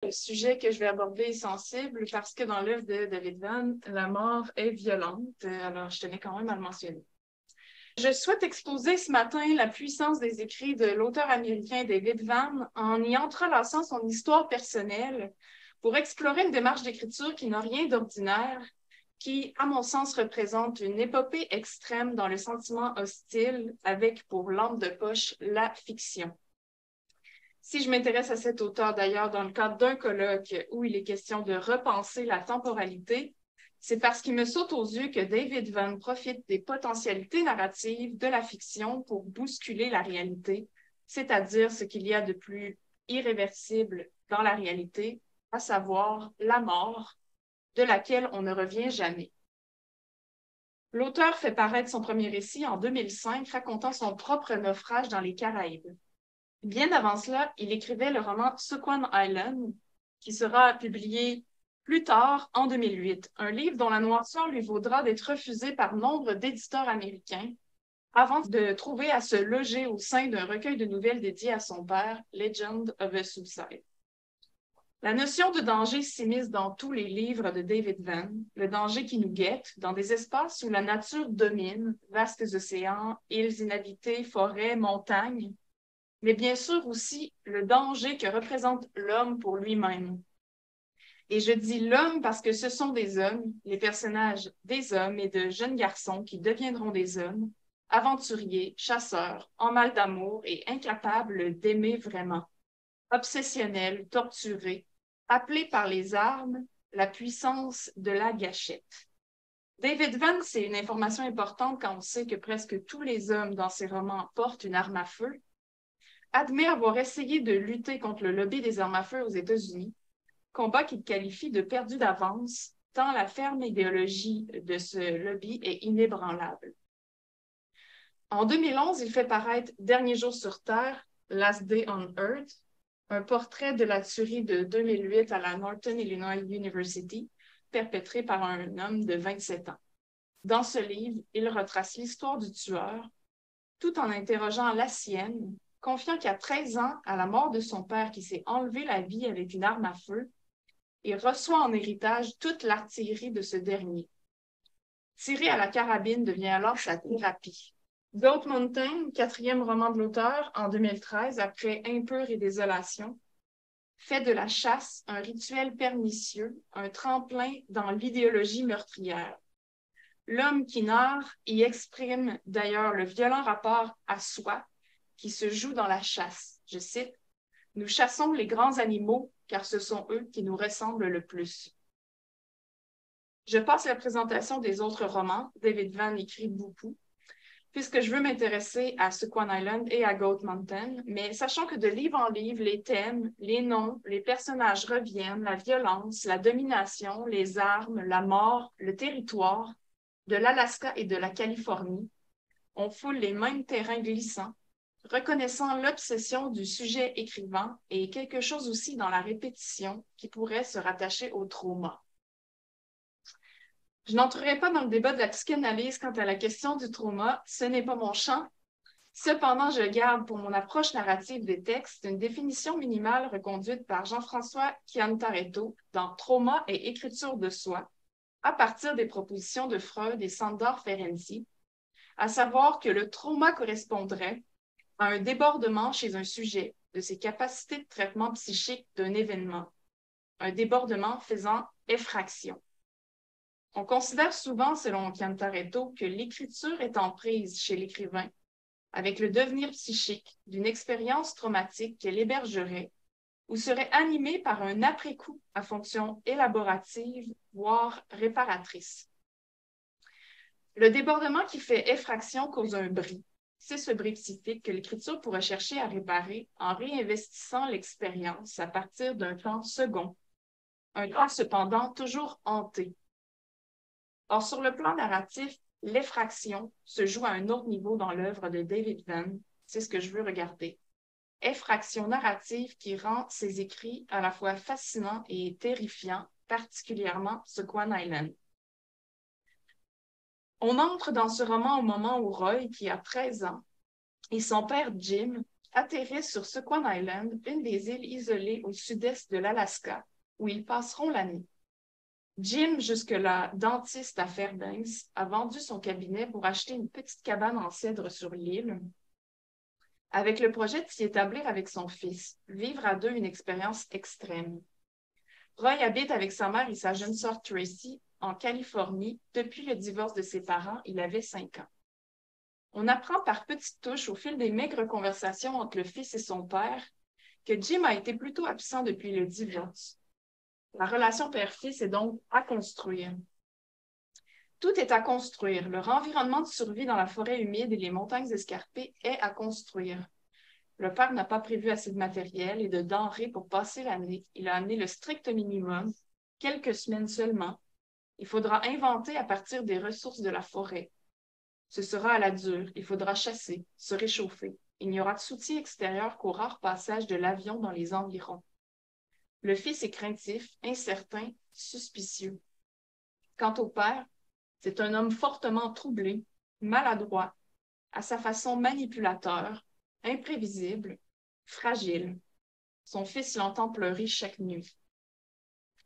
le sujet que je vais aborder est sensible parce que dans l'œuvre de David Vann, la mort est violente. Alors, je tenais quand même à le mentionner. Je souhaite exposer ce matin la puissance des écrits de l'auteur américain David Vann en y entrelaçant son histoire personnelle pour explorer une démarche d'écriture qui n'a rien d'ordinaire, qui, à mon sens, représente une épopée extrême dans le sentiment hostile avec pour lampe de poche la fiction. Si je m'intéresse à cet auteur d'ailleurs dans le cadre d'un colloque où il est question de repenser la temporalité, c'est parce qu'il me saute aux yeux que David Vann profite des potentialités narratives de la fiction pour bousculer la réalité, c'est-à-dire ce qu'il y a de plus irréversible dans la réalité, à savoir la mort, de laquelle on ne revient jamais. L'auteur fait paraître son premier récit en 2005, racontant son propre naufrage dans les Caraïbes. Bien avant cela, il écrivait le roman Squan Island, qui sera publié plus tard, en 2008, un livre dont la noirceur lui vaudra d'être refusé par nombre d'éditeurs américains, avant de trouver à se loger au sein d'un recueil de nouvelles dédié à son père, Legend of a Suicide. La notion de danger s'immisce dans tous les livres de David Vann, le danger qui nous guette, dans des espaces où la nature domine, vastes océans, îles inhabitées, forêts, montagnes, mais bien sûr aussi le danger que représente l'homme pour lui-même. Et je dis l'homme parce que ce sont des hommes, les personnages des hommes et de jeunes garçons qui deviendront des hommes, aventuriers, chasseurs, en mal d'amour et incapables d'aimer vraiment, obsessionnels, torturés, appelés par les armes, la puissance de la gâchette. David Vann, c'est une information importante quand on sait que presque tous les hommes dans ses romans portent une arme à feu, admet avoir essayé de lutter contre le lobby des armes à feu aux États-Unis, combat qu'il qualifie de perdu d'avance, tant la ferme idéologie de ce lobby est inébranlable. En 2011, il fait paraître Dernier jour sur Terre, Last Day on Earth, un portrait de la tuerie de 2008 à la Northern Illinois University, perpétrée par un homme de 27 ans. Dans ce livre, il retrace l'histoire du tueur, tout en interrogeant la sienne, confiant qu'à 13 ans, à la mort de son père qui s'est enlevé la vie avec une arme à feu, il reçoit en héritage toute l'artillerie de ce dernier. Tirer à la carabine devient alors sa thérapie. Goat Mountain, quatrième roman de l'auteur, en 2013, après Impur et Désolation, fait de la chasse un rituel pernicieux, un tremplin dans l'idéologie meurtrière. L'homme qui narre y exprime d'ailleurs le violent rapport à soi qui se joue dans la chasse. Je cite, « Nous chassons les grands animaux car ce sont eux qui nous ressemblent le plus. » Je passe la présentation des autres romans. David Vann écrit beaucoup, puisque je veux m'intéresser à Squan Island et à Goat Mountain, mais sachant que de livre en livre, les thèmes, les noms, les personnages reviennent, la violence, la domination, les armes, la mort, le territoire, de l'Alaska et de la Californie, on foule les mêmes terrains glissants, reconnaissant l'obsession du sujet écrivant et quelque chose aussi dans la répétition qui pourrait se rattacher au trauma. Je n'entrerai pas dans le débat de la psychanalyse quant à la question du trauma, ce n'est pas mon champ. Cependant, je garde pour mon approche narrative des textes une définition minimale reconduite par Jean-François Chiantaretto dans Trauma et écriture de soi, à partir des propositions de Freud et Sándor Ferenczi, à savoir que le trauma correspondrait à un débordement chez un sujet de ses capacités de traitement psychique d'un événement, un débordement faisant effraction. On considère souvent, selon Chiantaretto, que l'écriture est en prise chez l'écrivain avec le devenir psychique d'une expérience traumatique qu'elle hébergerait ou serait animée par un après-coup à fonction élaborative, voire réparatrice. Le débordement qui fait effraction cause un bris. C'est ce bris psychique que l'écriture pourrait chercher à réparer en réinvestissant l'expérience à partir d'un temps second, un temps cependant toujours hanté. Or, sur le plan narratif, l'effraction se joue à un autre niveau dans l'œuvre de David Vann. C'est ce que je veux regarder. Effraction narrative qui rend ses écrits à la fois fascinants et terrifiants, particulièrement Squan Island. On entre dans ce roman au moment où Roy, qui a 13 ans, et son père Jim, atterrissent sur Sequan Island, une des îles isolées au sud-est de l'Alaska, où ils passeront la nuit. Jim, jusque-là dentiste à Fairbanks, a vendu son cabinet pour acheter une petite cabane en cèdre sur l'île, avec le projet de s'y établir avec son fils, vivre à deux une expérience extrême. Roy habite avec sa mère et sa jeune sœur Tracy en Californie. Depuis le divorce de ses parents, il avait 5 ans. On apprend par petites touches au fil des maigres conversations entre le fils et son père que Jim a été plutôt absent depuis le divorce. La relation père-fils est donc à construire. Tout est à construire. Leur environnement de survie dans la forêt humide et les montagnes escarpées est à construire. Le père n'a pas prévu assez de matériel et de denrées pour passer l'année. Il a amené le strict minimum, quelques semaines seulement. Il faudra inventer à partir des ressources de la forêt. Ce sera à la dure. Il faudra chasser, se réchauffer. Il n'y aura de soutien extérieur qu'au rare passage de l'avion dans les environs. Le fils est craintif, incertain, suspicieux. Quant au père, c'est un homme fortement troublé, maladroit, à sa façon manipulateur, imprévisible, fragile. Son fils l'entend pleurer chaque nuit.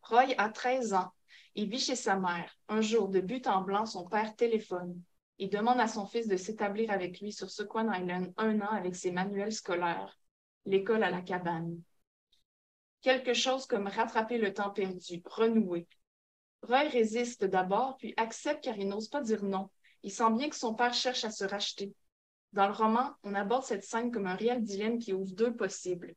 Roy a 13 ans et vit chez sa mère. Un jour, de but en blanc, son père téléphone. Il demande à son fils de s'établir avec lui sur Sequan Island 1 an avec ses manuels scolaires, l'école à la cabane. Quelque chose comme rattraper le temps perdu, renouer. Roy résiste d'abord, puis accepte car il n'ose pas dire non. Il sent bien que son père cherche à se racheter. Dans le roman, on aborde cette scène comme un réel dilemme qui ouvre deux possibles.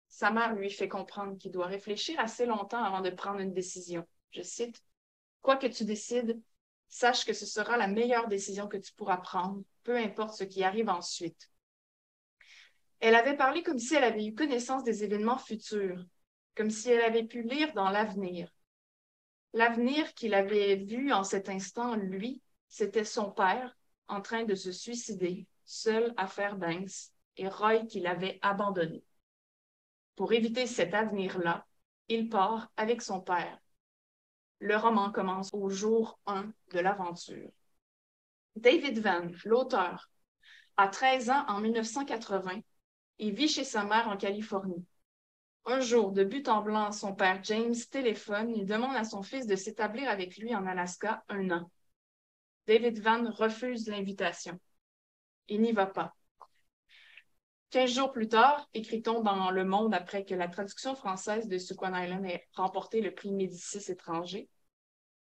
Sa mère lui fait comprendre qu'il doit réfléchir assez longtemps avant de prendre une décision. Je cite, « Quoi que tu décides, sache que ce sera la meilleure décision que tu pourras prendre, peu importe ce qui arrive ensuite. » Elle avait parlé comme si elle avait eu connaissance des événements futurs, comme si elle avait pu lire dans l'avenir. L'avenir qu'il avait vu en cet instant, lui, c'était son père en train de se suicider, seul à Fairbanks, et Roy qui l'avait abandonné. Pour éviter cet avenir-là, il part avec son père. Le roman commence au jour 1 de l'aventure. David Vann, l'auteur, a 13 ans en 1980 et vit chez sa mère en Californie. Un jour, de but en blanc, son père James téléphone et demande à son fils de s'établir avec lui en Alaska 1 an. David Vann refuse l'invitation. Il n'y va pas. 15 jours plus tard, écrit-on dans Le Monde après que la traduction française de Sequan Island ait remporté le prix Médicis étranger,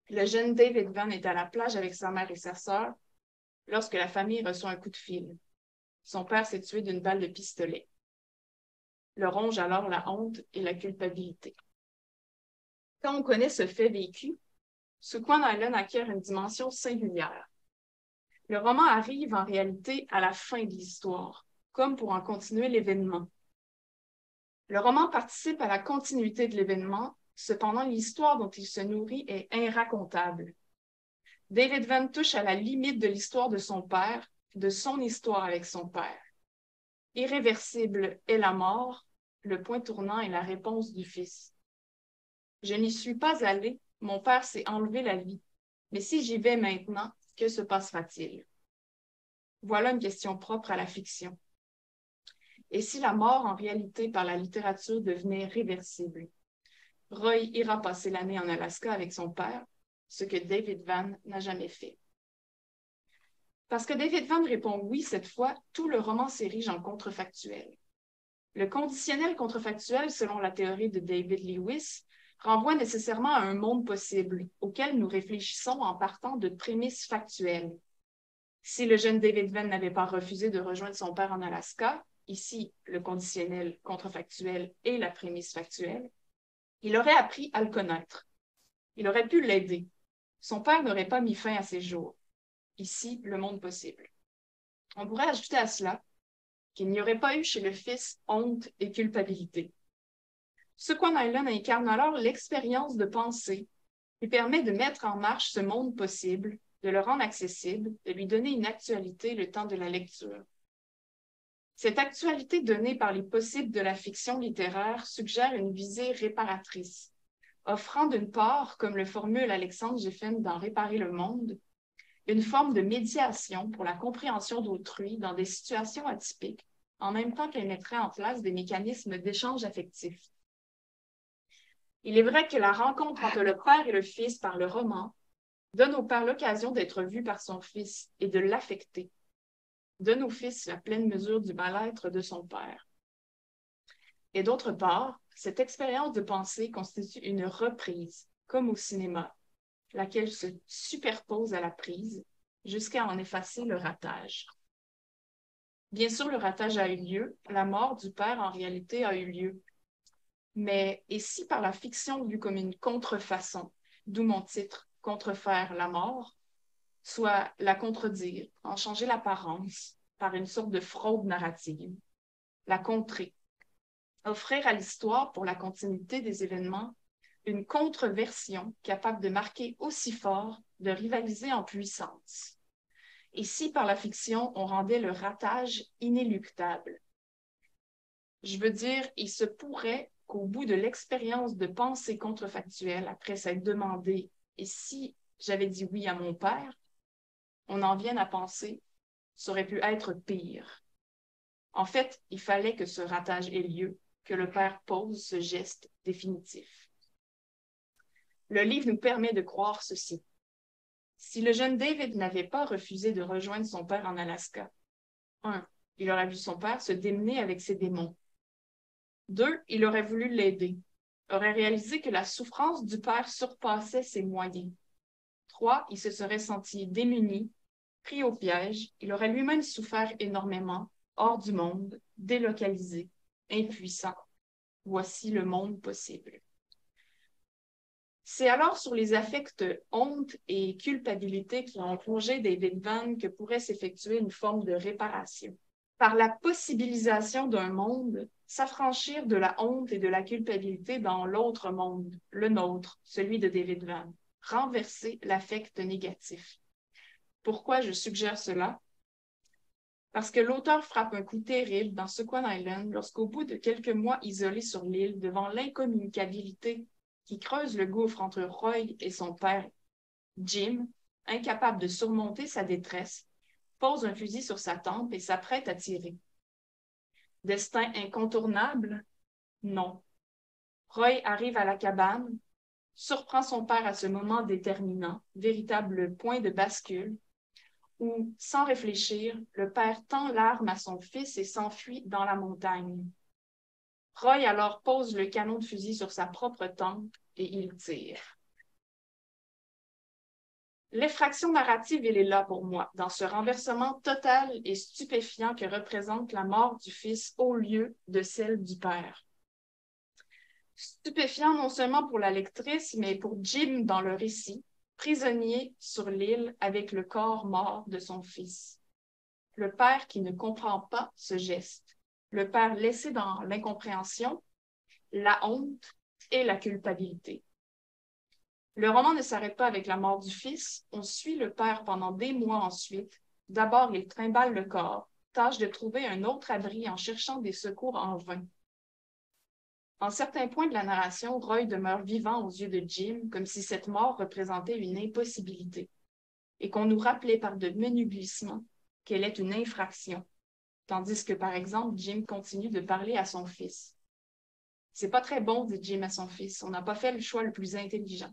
le jeune David Vann est à la plage avec sa mère et sa sœur lorsque la famille reçoit un coup de fil. Son père s'est tué d'une balle de pistolet. Le ronge alors la honte et la culpabilité. Quand on connaît ce fait vécu, Sequan Island acquiert une dimension singulière. Le roman arrive en réalité à la fin de l'histoire, comme pour en continuer l'événement. Le roman participe à la continuité de l'événement, cependant l'histoire dont il se nourrit est irracontable. David Vann touche à la limite de l'histoire de son père, de son histoire avec son père. Irréversible est la mort, le point tournant est la réponse du fils. Je n'y suis pas allé, mon père s'est enlevé la vie. Mais si j'y vais maintenant, que se passera-t-il? Voilà une question propre à la fiction. Et si la mort, en réalité, par la littérature, devenait réversible? Roy ira passer l'année en Alaska avec son père, ce que David Vann n'a jamais fait. Parce que David Vann répond oui cette fois, tout le roman s'érige en contrefactuel. Le conditionnel contrefactuel, selon la théorie de David Lewis, renvoie nécessairement à un monde possible, auquel nous réfléchissons en partant de prémices factuelles. Si le jeune David Vann n'avait pas refusé de rejoindre son père en Alaska, ici le conditionnel contrefactuel et la prémisse factuelle, il aurait appris à le connaître. Il aurait pu l'aider. Son père n'aurait pas mis fin à ses jours. Ici, le monde possible. On pourrait ajouter à cela qu'il n'y aurait pas eu chez le fils honte et culpabilité. Sequan Island incarne alors l'expérience de pensée qui permet de mettre en marche ce monde possible, de le rendre accessible, de lui donner une actualité le temps de la lecture. Cette actualité donnée par les possibles de la fiction littéraire suggère une visée réparatrice, offrant d'une part, comme le formule Alexandre Giffen dans Réparer le monde, une forme de médiation pour la compréhension d'autrui dans des situations atypiques, en même temps qu'elle mettrait en place des mécanismes d'échange affectif. Il est vrai que la rencontre entre le père et le fils par le roman donne au père l'occasion d'être vu par son fils et de l'affecter, donne au fils la pleine mesure du mal-être de son père. Et d'autre part, cette expérience de pensée constitue une reprise, comme au cinéma, laquelle se superpose à la prise jusqu'à en effacer le ratage. Bien sûr, le ratage a eu lieu, la mort du père en réalité a eu lieu. Mais et si par la fiction vue comme une contrefaçon, d'où mon titre, Contrefaire la mort, soit la contredire, en changer l'apparence par une sorte de fraude narrative, la contrer, offrir à l'histoire pour la continuité des événements une contre-version capable de marquer aussi fort, de rivaliser en puissance. Et si par la fiction on rendait le ratage inéluctable? Je veux dire, il se pourrait qu'au bout de l'expérience de pensée contrefactuelle, après s'être demandé « et si j'avais dit oui à mon père », on en vienne à penser « ça aurait pu être pire ». En fait, il fallait que ce ratage ait lieu, que le père pose ce geste définitif. Le livre nous permet de croire ceci. Si le jeune David n'avait pas refusé de rejoindre son père en Alaska, 1. Il aurait vu son père se démener avec ses démons. 2. Il aurait voulu l'aider, aurait réalisé que la souffrance du père surpassait ses moyens. 3. Il se serait senti démuni, pris au piège, il aurait lui-même souffert énormément, hors du monde, délocalisé, impuissant. Voici le monde possible. C'est alors sur les affects honte et culpabilité qui ont plongé David Vann que pourrait s'effectuer une forme de réparation. Par la possibilisation d'un monde, s'affranchir de la honte et de la culpabilité dans l'autre monde, le nôtre, celui de David Vann, renverser l'affect négatif. Pourquoi je suggère cela? Parce que l'auteur frappe un coup terrible dans Sequan Island lorsqu'au bout de quelques mois isolés sur l'île devant l'incommunicabilité qui creuse le gouffre entre Roy et son père, Jim, incapable de surmonter sa détresse, pose un fusil sur sa tempe et s'apprête à tirer. Destin incontournable? Non. Roy arrive à la cabane, surprend son père à ce moment déterminant, véritable point de bascule, où, sans réfléchir, le père tend l'arme à son fils et s'enfuit dans la montagne. Roy alors pose le canon de fusil sur sa propre tempe et il tire. L'effraction narrative, elle est là pour moi, dans ce renversement total et stupéfiant que représente la mort du fils au lieu de celle du père. Stupéfiant non seulement pour la lectrice, mais pour Jim dans le récit, prisonnier sur l'île avec le corps mort de son fils. Le père qui ne comprend pas ce geste, le père laissé dans l'incompréhension, la honte et la culpabilité. Le roman ne s'arrête pas avec la mort du fils, on suit le père pendant des mois ensuite. D'abord, il trimballe le corps, tâche de trouver un autre abri en cherchant des secours en vain. En certains points de la narration, Roy demeure vivant aux yeux de Jim, comme si cette mort représentait une impossibilité, et qu'on nous rappelait par de menus glissements qu'elle est une infraction, tandis que, par exemple, Jim continue de parler à son fils. C'est pas très bon, dit Jim à son fils, on n'a pas fait le choix le plus intelligent.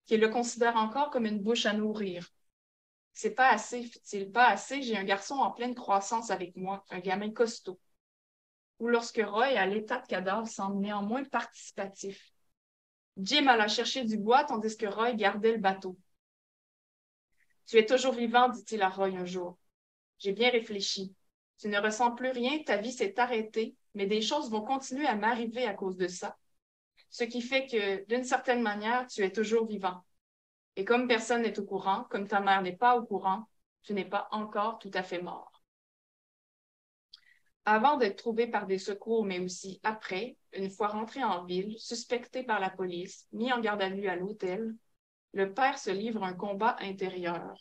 Qu'il le considère encore comme une bouche à nourrir. C'est pas assez, fait-il, pas assez, j'ai un garçon en pleine croissance avec moi, un gamin costaud. Ou lorsque Roy, à l'état de cadavre, semble néanmoins participatif. Jim alla chercher du bois tandis que Roy gardait le bateau. Tu es toujours vivant, dit-il à Roy un jour. J'ai bien réfléchi. Tu ne ressens plus rien, ta vie s'est arrêtée, mais des choses vont continuer à m'arriver à cause de ça. Ce qui fait que, d'une certaine manière, tu es toujours vivant. Et comme personne n'est au courant, comme ta mère n'est pas au courant, tu n'es pas encore tout à fait mort. Avant d'être trouvé par des secours, mais aussi après, une fois rentré en ville, suspecté par la police, mis en garde à vue à l'hôtel, le père se livre un combat intérieur.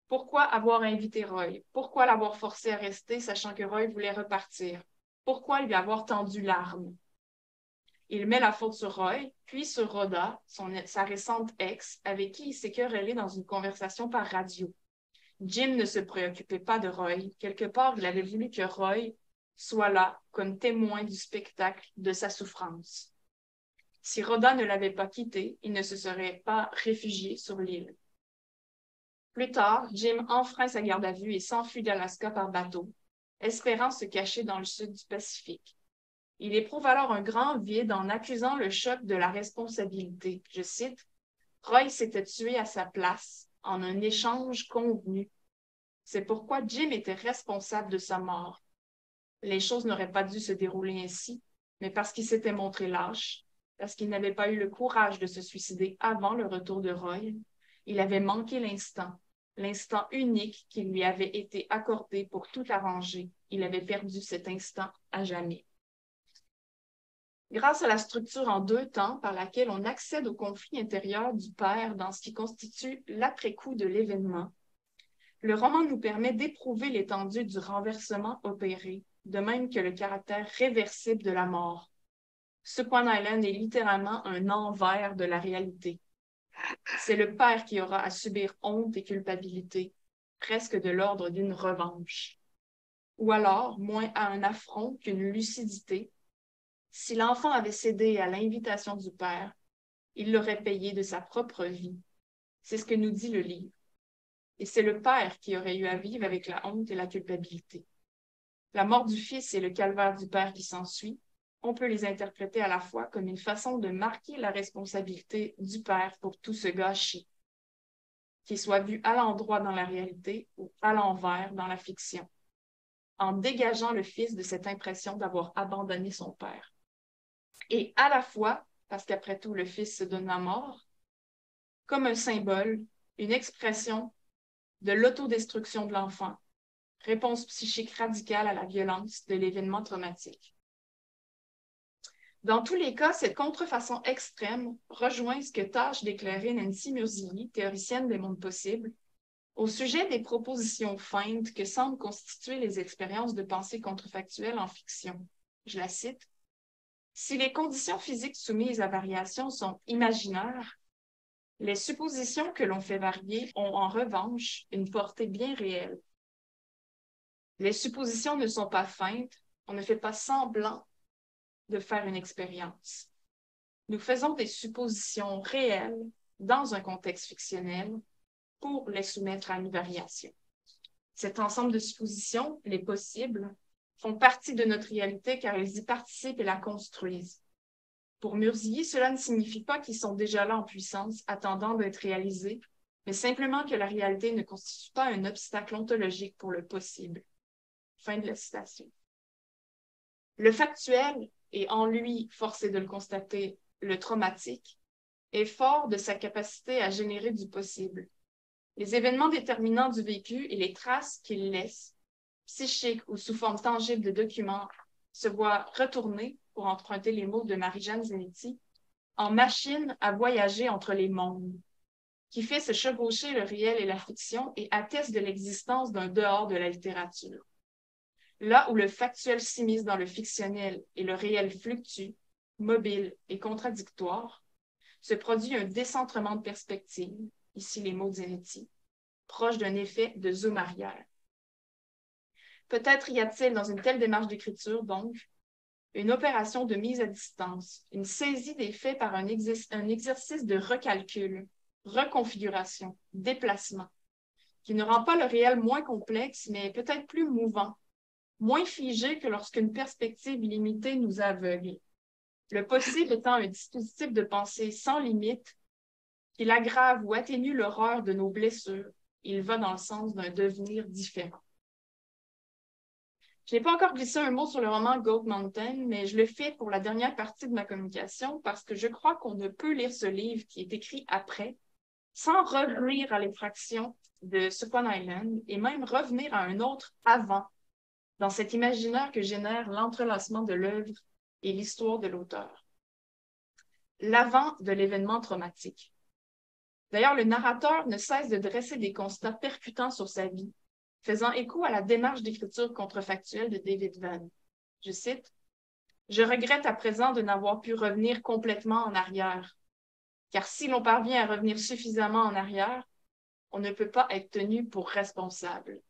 Pourquoi avoir invité Roy? Pourquoi l'avoir forcé à rester, sachant que Roy voulait repartir? Pourquoi lui avoir tendu l'arme? Il met la faute sur Roy, puis sur Rhoda, sa récente ex, avec qui il s'est querellé dans une conversation par radio. Jim ne se préoccupait pas de Roy. Quelque part, il avait voulu que Roy soit là comme témoin du spectacle de sa souffrance. Si Rhoda ne l'avait pas quitté, il ne se serait pas réfugié sur l'île. Plus tard, Jim enfreint sa garde à vue et s'enfuit d'Alaska par bateau, espérant se cacher dans le sud du Pacifique. Il éprouve alors un grand vide en accusant le choc de la responsabilité. Je cite, « Roy s'était tué à sa place en un échange convenu. C'est pourquoi Jim était responsable de sa mort. Les choses n'auraient pas dû se dérouler ainsi, mais parce qu'il s'était montré lâche, parce qu'il n'avait pas eu le courage de se suicider avant le retour de Roy, il avait manqué l'instant unique qui lui avait été accordé pour tout arranger. Il avait perdu cet instant à jamais. » Grâce à la structure en 2 temps par laquelle on accède au conflit intérieur du père dans ce qui constitue l'après-coup de l'événement, le roman nous permet d'éprouver l'étendue du renversement opéré, de même que le caractère réversible de la mort. Swan Island est littéralement un envers de la réalité. C'est le père qui aura à subir honte et culpabilité, presque de l'ordre d'une revanche. Ou alors, moins à un affront qu'une lucidité. Si l'enfant avait cédé à l'invitation du père, il l'aurait payé de sa propre vie. C'est ce que nous dit le livre. Et c'est le père qui aurait eu à vivre avec la honte et la culpabilité. La mort du fils et le calvaire du père qui s'ensuit, on peut les interpréter à la fois comme une façon de marquer la responsabilité du père pour tout ce gâchis, qu'il soit vu à l'endroit dans la réalité ou à l'envers dans la fiction, en dégageant le fils de cette impression d'avoir abandonné son père. Et à la fois, parce qu'après tout, le fils se donne à mort, comme un symbole, une expression de l'autodestruction de l'enfant, réponse psychique radicale à la violence de l'événement traumatique. Dans tous les cas, cette contrefaçon extrême rejoint ce que tâche d'éclairer Nancy Murzilli, théoricienne des mondes possibles, au sujet des propositions feintes que semblent constituer les expériences de pensée contrefactuelle en fiction. Je la cite. « Si les conditions physiques soumises à variation sont imaginaires, les suppositions que l'on fait varier ont en revanche une portée bien réelle. Les suppositions ne sont pas feintes, on ne fait pas semblant de faire une expérience. Nous faisons des suppositions réelles dans un contexte fictionnel pour les soumettre à une variation. Cet ensemble de suppositions, les possibles, font partie de notre réalité car ils y participent et la construisent. Pour Murzilli, cela ne signifie pas qu'ils sont déjà là en puissance, attendant d'être réalisés, mais simplement que la réalité ne constitue pas un obstacle ontologique pour le possible. » Fin de la citation. Le factuel, et en lui, force est de le constater, le traumatique, est fort de sa capacité à générer du possible. Les événements déterminants du vécu et les traces qu'il laisse, psychiques ou sous forme tangible de documents, se voient retourner, pour emprunter les mots de Marie-Jeanne Zanetti, en machine à voyager entre les mondes, qui fait se chevaucher le réel et la fiction et atteste de l'existence d'un dehors de la littérature. Là où le factuel s'immisce dans le fictionnel et le réel fluctue, mobile et contradictoire, se produit un décentrement de perspective, ici les mots de Zanetti, proche d'un effet de zoom arrière. Peut-être y a-t-il dans une telle démarche d'écriture, donc, une opération de mise à distance, une saisie des faits par un exercice de recalcul, reconfiguration, déplacement, qui ne rend pas le réel moins complexe, mais peut-être plus mouvant, moins figé que lorsqu'une perspective limitée nous aveugle. Le possible étant un dispositif de pensée sans limite, qu'il aggrave ou atténue l'horreur de nos blessures, il va dans le sens d'un devenir différent. Je n'ai pas encore glissé un mot sur le roman Goat Mountain, mais je le fais pour la dernière partie de ma communication parce que je crois qu'on ne peut lire ce livre qui est écrit après sans revenir à l'effraction de Swan Island et même revenir à un autre avant dans cet imaginaire que génère l'entrelacement de l'œuvre et l'histoire de l'auteur. L'avant de l'événement traumatique. D'ailleurs, le narrateur ne cesse de dresser des constats percutants sur sa vie, faisant écho à la démarche d'écriture contrefactuelle de David Vann. Je cite, « Je regrette à présent de n'avoir pu revenir complètement en arrière, car si l'on parvient à revenir suffisamment en arrière, On ne peut pas être tenu pour responsable.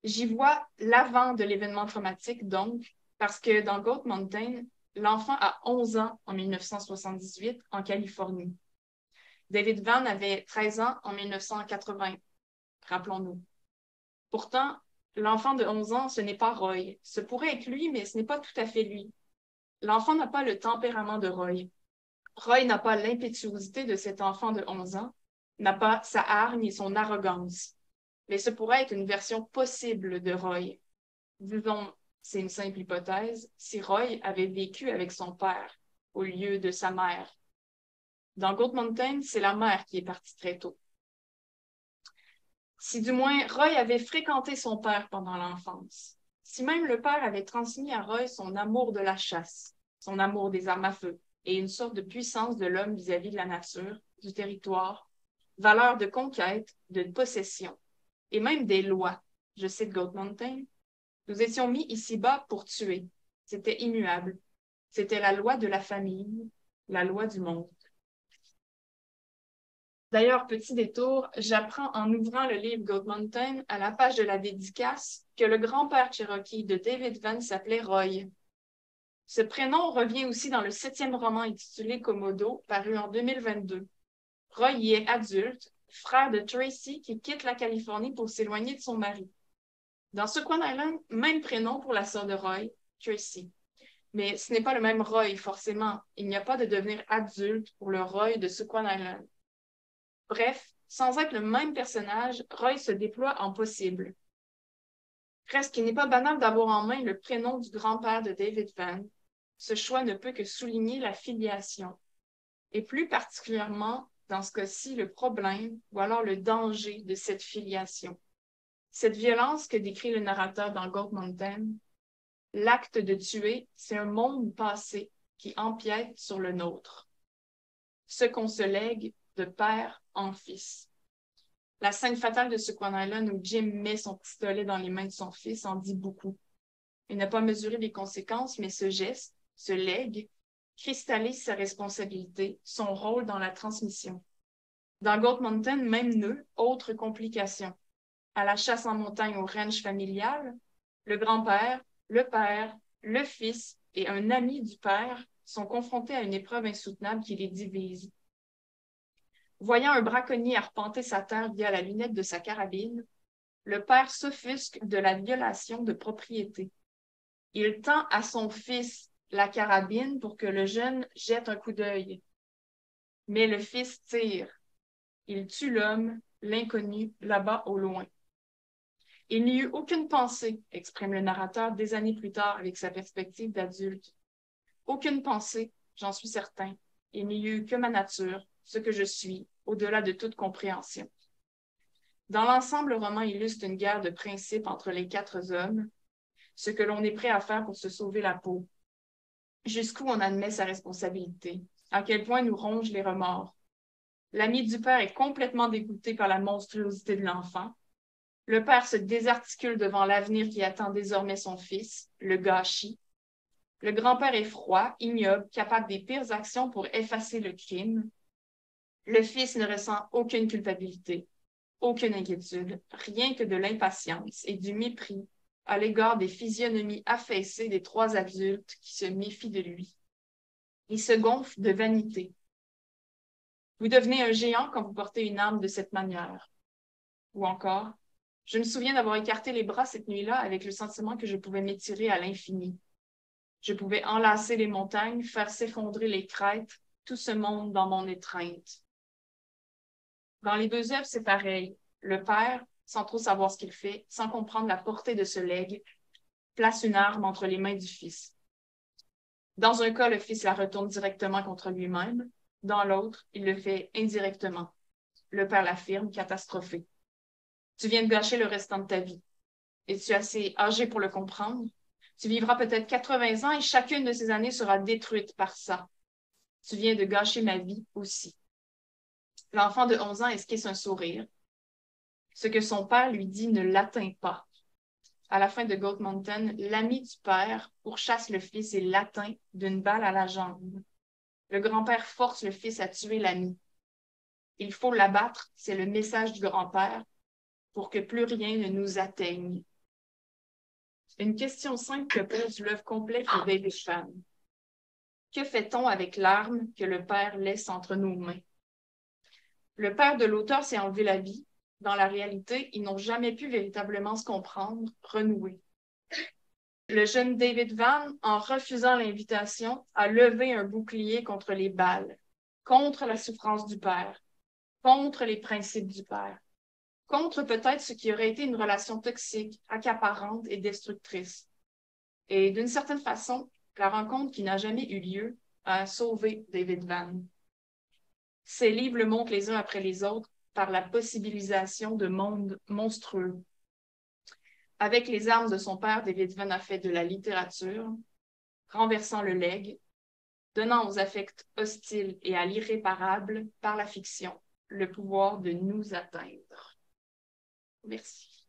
J'y vois l'avant de l'événement traumatique, donc, parce que dans Goat Mountain, l'enfant a 11 ans en 1978 en Californie. David Vann avait 13 ans en 1980, rappelons-nous. Pourtant, l'enfant de 11 ans, ce n'est pas Roy. Ce pourrait être lui, mais ce n'est pas tout à fait lui. L'enfant n'a pas le tempérament de Roy. Roy n'a pas l'impétuosité de cet enfant de 11 ans, n'a pas sa hargne et son arrogance. Mais ce pourrait être une version possible de Roy. Disons, c'est une simple hypothèse, si Roy avait vécu avec son père au lieu de sa mère. Dans Goat Mountain, c'est la mère qui est partie très tôt. Si du moins Roy avait fréquenté son père pendant l'enfance, si même le père avait transmis à Roy son amour de la chasse, son amour des armes à feu et une sorte de puissance de l'homme vis-à-vis de la nature, du territoire, valeur de conquête, de possession, et même des lois. Je cite Goat Mountain. Nous étions mis ici-bas pour tuer. C'était immuable. C'était la loi de la famille, la loi du monde. D'ailleurs, petit détour, j'apprends en ouvrant le livre Goat Mountain à la page de la dédicace que le grand-père Cherokee de David Vann s'appelait Roy. Ce prénom revient aussi dans le 7e roman intitulé Komodo, paru en 2022. Roy y est adulte, frère de Tracy qui quitte la Californie pour s'éloigner de son mari. Dans Sequan Island, même prénom pour la sœur de Roy, Tracy. Mais ce n'est pas le même Roy, forcément. Il n'y a pas de devenir adulte pour le Roy de Sequan Island. Bref, sans être le même personnage, Roy se déploie en possible. Reste qu'il n'est pas banal d'avoir en main le prénom du grand-père de David Vann. Ce choix ne peut que souligner la filiation. Et plus particulièrement, dans ce cas-ci, le problème ou alors le danger de cette filiation. Cette violence que décrit le narrateur dans Goat Mountain, l'acte de tuer, c'est un monde passé qui empiète sur le nôtre. Ce qu'on se lègue de père en fils. La scène fatale de Sequan Island où Jim met son pistolet dans les mains de son fils en dit beaucoup. Il n'a pas mesuré les conséquences, mais ce geste, ce legs, cristallise sa responsabilité, son rôle dans la transmission. Dans Goat Mountain, même nœud, autre complication. À la chasse en montagne au ranch familial, le grand-père, le père, le fils et un ami du père sont confrontés à une épreuve insoutenable qui les divise. Voyant un braconnier arpenter sa terre via la lunette de sa carabine, le père s'offusque de la violation de propriété. Il tend à son fils la carabine pour que le jeune jette un coup d'œil. Mais le fils tire. Il tue l'homme, l'inconnu, là-bas au loin. Il n'y eut aucune pensée, exprime le narrateur des années plus tard avec sa perspective d'adulte. Aucune pensée, j'en suis certain. Il n'y eut que ma nature, ce que je suis, au-delà de toute compréhension. Dans l'ensemble, le roman illustre une guerre de principes entre les 4 hommes, ce que l'on est prêt à faire pour se sauver la peau. Jusqu'où on admet sa responsabilité, à quel point nous rongent les remords. L'ami du père est complètement dégoûté par la monstruosité de l'enfant. Le père se désarticule devant l'avenir qui attend désormais son fils, le gâchis. Le grand-père est froid, ignoble, capable des pires actions pour effacer le crime. Le fils ne ressent aucune culpabilité, aucune inquiétude, rien que de l'impatience et du mépris à l'égard des physionomies affaissées des 3 adultes qui se méfient de lui. Il se gonfle de vanité. Vous devenez un géant quand vous portez une arme de cette manière. Ou encore, je me souviens d'avoir écarté les bras cette nuit-là avec le sentiment que je pouvais m'étirer à l'infini. Je pouvais enlacer les montagnes, faire s'effondrer les crêtes, tout ce monde dans mon étreinte. Dans les 2 œuvres, c'est pareil. Le père, sans trop savoir ce qu'il fait, sans comprendre la portée de ce legs, place une arme entre les mains du fils. Dans un cas, le fils la retourne directement contre lui-même. Dans l'autre, il le fait indirectement. Le père l'affirme, catastrophé. Tu viens de gâcher le restant de ta vie. Es-tu assez âgé pour le comprendre? Tu vivras peut-être 80 ans et chacune de ces années sera détruite par ça. Tu viens de gâcher ma vie aussi. L'enfant de 11 ans esquisse un sourire. Ce que son père lui dit ne l'atteint pas. À la fin de Goat Mountain, l'ami du père pourchasse le fils et l'atteint d'une balle à la jambe. Le grand-père force le fils à tuer l'ami. Il faut l'abattre, c'est le message du grand-père, pour que plus rien ne nous atteigne. Une question simple que pose l'œuvre complète de David Vann. Que fait-on avec l'arme que le père laisse entre nos mains? Le père de l'auteur s'est enlevé la vie. Dans la réalité, ils n'ont jamais pu véritablement se comprendre, renouer. Le jeune David Vann, en refusant l'invitation, a levé un bouclier contre les balles, contre la souffrance du père, contre les principes du père, contre peut-être ce qui aurait été une relation toxique, accaparante et destructrice. Et d'une certaine façon, la rencontre qui n'a jamais eu lieu a sauvé David Vann. Ces livres le montrent les uns après les autres par la possibilisation de mondes monstrueux. Avec les armes de son père, David Vann a fait de la littérature, renversant le legs, donnant aux affects hostiles et à l'irréparable, par la fiction, le pouvoir de nous atteindre. Merci.